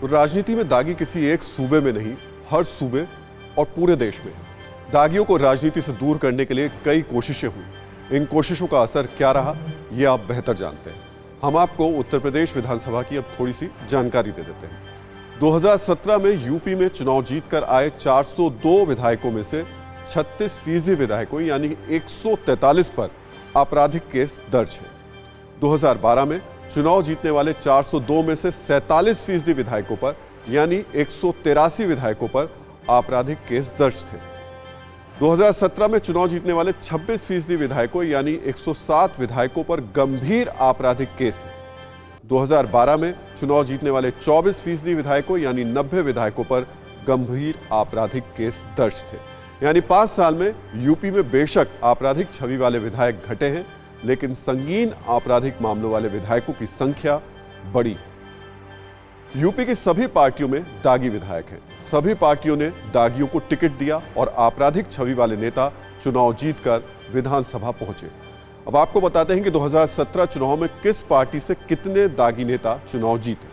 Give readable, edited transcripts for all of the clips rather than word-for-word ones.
राजनीति में दागी किसी एक सूबे में नहीं, हर सूबे और पूरे देश में है। दागियों को राजनीति से दूर करने के लिए कई कोशिशें हुई। इन कोशिशों का असर क्या रहा, ये आप बेहतर जानते हैं। हम आपको उत्तर प्रदेश विधानसभा की अब थोड़ी सी जानकारी दे देते हैं। 2017 में यूपी में चुनाव जीतकर आए 402 विधायकों में से 36% विधायकों यानी 143 पर आपराधिक केस दर्ज है। 2012 में चुनाव जीतने वाले 402 में से 47% विधायकों पर यानी 183 विधायकों पर आपराधिक केस दर्ज थे। 2017 में चुनाव जीतने वाले 26% विधायकों यानी 107 विधायकों पर गंभीर आपराधिक केस है। 2012 में चुनाव जीतने वाले 24% विधायकों यानी 90 विधायकों पर गंभीर आपराधिक केस दर्ज थे। यानी 5 साल में यूपी में बेशक आपराधिक छवि वाले विधायक घटे हैं, लेकिन संगीन आपराधिक मामलों वाले विधायकों की संख्या बढ़ी। यूपी की सभी पार्टियों में दागी विधायक हैं। सभी पार्टियों ने दागियों को टिकट दिया और आपराधिक छवि वाले नेता चुनाव जीतकर विधानसभा पहुंचे। अब आपको बताते हैं कि 2017 चुनाव में किस पार्टी से कितने दागी नेता चुनाव जीते।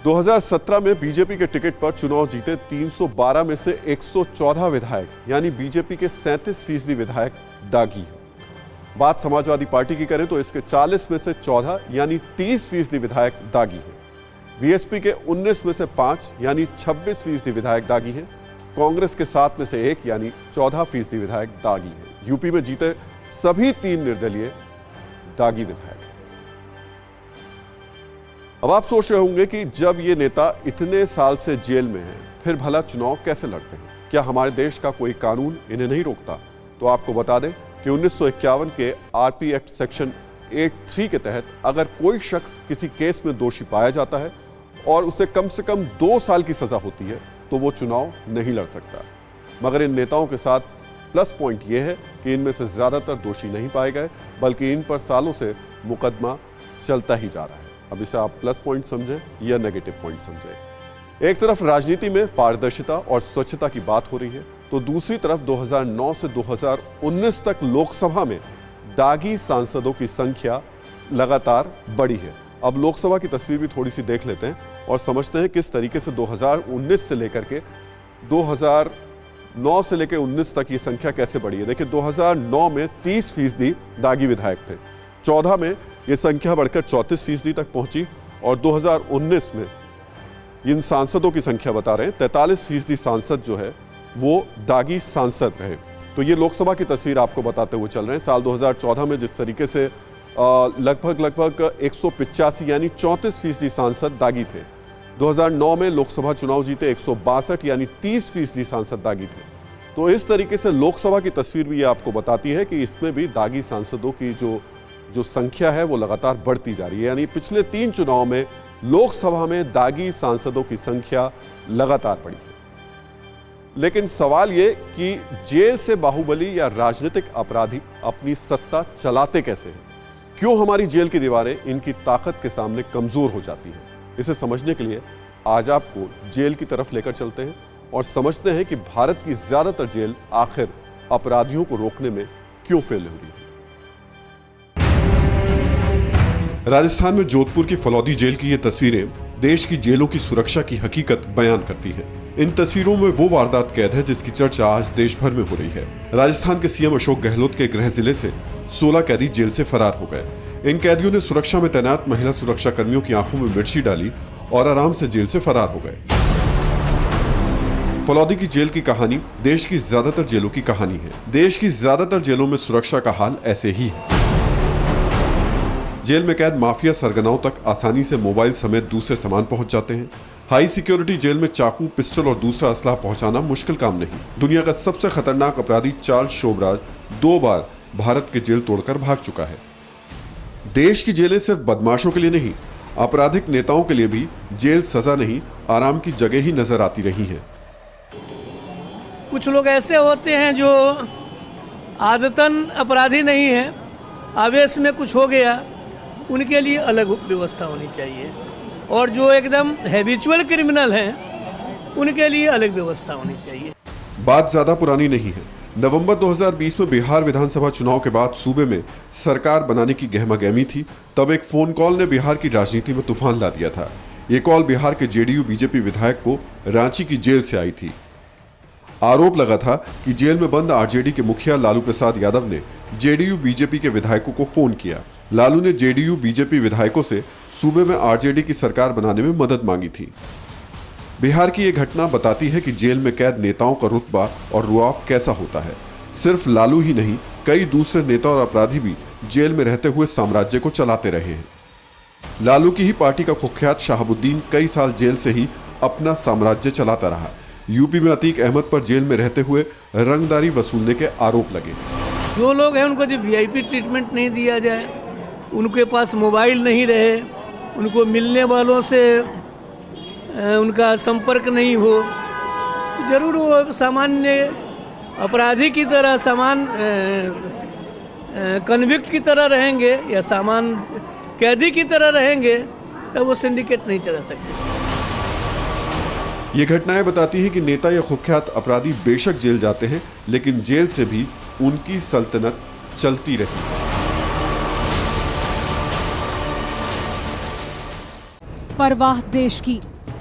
2017 में बीजेपी के टिकट पर चुनाव जीते 312 में से 114 विधायक यानी बीजेपी के 37% विधायक दागी हैं। बात समाजवादी पार्टी की करें तो इसके 40 में से 14 यानी 30% विधायक दागी हैं। बीएसपी के 19 में से 5 यानी 26% विधायक दागी हैं। कांग्रेस के 7 में से 1 यानी 14% विधायक दागी हैं। यूपी में जीते सभी 3 निर्दलीय दागी विधायक। अब आप सोच रहे होंगे कि जब ये नेता इतने साल से जेल में हैं, फिर भला चुनाव कैसे लड़ते हैं? क्या हमारे देश का कोई कानून इन्हें नहीं रोकता? तो आपको बता दें कि 1951 के आरपी एक्ट सेक्शन 83 के तहत अगर कोई शख्स किसी केस में दोषी पाया जाता है और उसे कम से कम 2 साल की सजा होती है तो वो चुनाव नहीं लड़ सकता। मगर इन नेताओं के साथ प्लस पॉइंट यह है कि इनमें से ज्यादातर दोषी नहीं पाए गए, बल्कि इन पर सालों से मुकदमा चलता ही जा रहा है। अब इसे आप प्लस पॉइंट समझें या नेगेटिव पॉइंट समझें। एक तरफ राजनीति में पारदर्शिता और स्वच्छता की बात हो रही है, तो दूसरी तरफ 2009 से 2019 तक लोकसभा में दागी सांसदों की संख्या लगातार बढ़ी है। अब लोकसभा की तस्वीर भी थोड़ी सी देख लेते हैं और समझते हैं किस तरीके से 2019 से लेकर के 2009 से लेकर 19 तक ये संख्या कैसे बढ़ी है। देखिए 2009 में 30% दागी विधायक थे, 14 में ये संख्या बढ़कर 34% तक पहुंची और 2019 में इन सांसदों की संख्या बता रहे हैं 43% सांसद जो है वो दागी सांसद रहे। तो ये लोकसभा की तस्वीर आपको बताते हुए चल रहे हैं। साल 2014 में जिस तरीके से लगभग 185 यानी 34% सांसद दागी थे, 2009 में लोकसभा चुनाव जीते 162 यानी 30% सांसद दागी थे। तो इस तरीके से लोकसभा की तस्वीर भी ये आपको बताती है कि इसमें भी दागी सांसदों की जो संख्या है वो लगातार बढ़ती जा रही है। यानी पिछले 3 चुनाव में लोकसभा में दागी सांसदों की संख्या लगातार बढ़ी है। लेकिन सवाल ये कि जेल से बाहुबली या राजनीतिक अपराधी अपनी सत्ता चलाते कैसे हैं? क्यों हमारी जेल की दीवारें इनकी ताकत के सामने कमजोर हो जाती हैं? इसे समझने के लिए आज आपको जेल की तरफ लेकर चलते हैं और समझते हैं कि भारत की ज्यादातर जेल आखिर अपराधियों को रोकने में क्यों फेल हो रही है। राजस्थान में जोधपुर की फलौदी जेल की ये तस्वीरें देश की जेलों की सुरक्षा की हकीकत बयान करती हैं। इन तस्वीरों में वो वारदात कैद है जिसकी चर्चा आज देश भर में हो रही है। राजस्थान के सीएम अशोक गहलोत के गृह जिले से 16 कैदी जेल से फरार हो गए। इन कैदियों ने सुरक्षा में तैनात महिला सुरक्षा कर्मियों की आंखों में मिर्ची डाली और आराम से जेल से फरार हो गए। फलौदी की जेल की कहानी देश की ज्यादातर जेलों की कहानी है। देश की ज्यादातर जेलों में सुरक्षा का हाल ऐसे ही है। जेल में कैद माफिया सरगनाओं तक आसानी से मोबाइल समेत दूसरे सामान पहुंच जाते हैं। हाई सिक्योरिटी जेल में चाकू, पिस्टल और दूसरा असलाह पहुंचाना मुश्किल काम नहीं। दुनिया का सबसे खतरनाक अपराधी चार्ल्स शोबराज 2 बार भारत के जेल तोड़कर भाग चुका है। देश की जेलें सिर्फ बदमाशों के लिए नहीं, आपराधिक नेताओं के लिए भी जेल सजा नहीं, आराम की जगह ही नजर आती रही है। कुछ लोग ऐसे होते हैं जो आदतन अपराधी नहीं है, आवेश में कुछ हो गया, उनके लिए अलग व्यवस्था होनी चाहिए, और जो एकदम हैबिचुअल क्रिमिनल हैं उनके लिए अलग व्यवस्था होनी चाहिए। बात ज्यादा पुरानी नहीं है। नवंबर 2020 में बिहार विधानसभा चुनाव के बाद सूबे में सरकार बनाने की गहमागहमी थी। तब एक फोन कॉल ने बिहार की राजनीति में तूफान ला दिया था। ये कॉल बिहार के जेडीयू बीजेपी विधायक को रांची की जेल से आई थी। आरोप लगा था कि जेल में बंद आरजेडी के मुखिया लालू प्रसाद यादव ने जेडीयू बीजेपी के विधायकों को फोन किया। लालू ने जेडीयू बीजेपी विधायकों से सूबे में आरजेडी की सरकार बनाने में मदद मांगी थी। बिहार की ये घटना बताती है कि जेल में कैद नेताओं का रुतबा और रुआब कैसा होता है। सिर्फ लालू ही नहीं, कई दूसरे नेता और अपराधी भी जेल में रहते हुए साम्राज्य को चलाते रहे हैं। लालू की ही पार्टी का कुख्यात शहाबुद्दीन कई साल जेल से ही अपना साम्राज्य चलाता रहा। यूपी में अतीक अहमद पर जेल में रहते हुए रंगदारी वसूलने के आरोप लगे। जो लोग हैं उनको जो वीआईपी ट्रीटमेंट नहीं दिया जाए, उनके पास मोबाइल नहीं रहे, उनको मिलने वालों से उनका संपर्क नहीं हो, जरूर वो सामान्य अपराधी की तरह कन्विक्ट की तरह रहेंगे या सामान्य कैदी की तरह रहेंगे, तब वो सिंडिकेट नहीं चला सकते। ये घटनाएं बताती हैं कि नेता या कुख्यात अपराधी बेशक जेल जाते हैं, लेकिन जेल से भी उनकी सल्तनत चलती रही। परवाह देश की,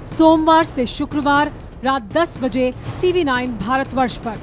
सोमवार से शुक्रवार रात 10 बजे TV9 भारतवर्ष पर।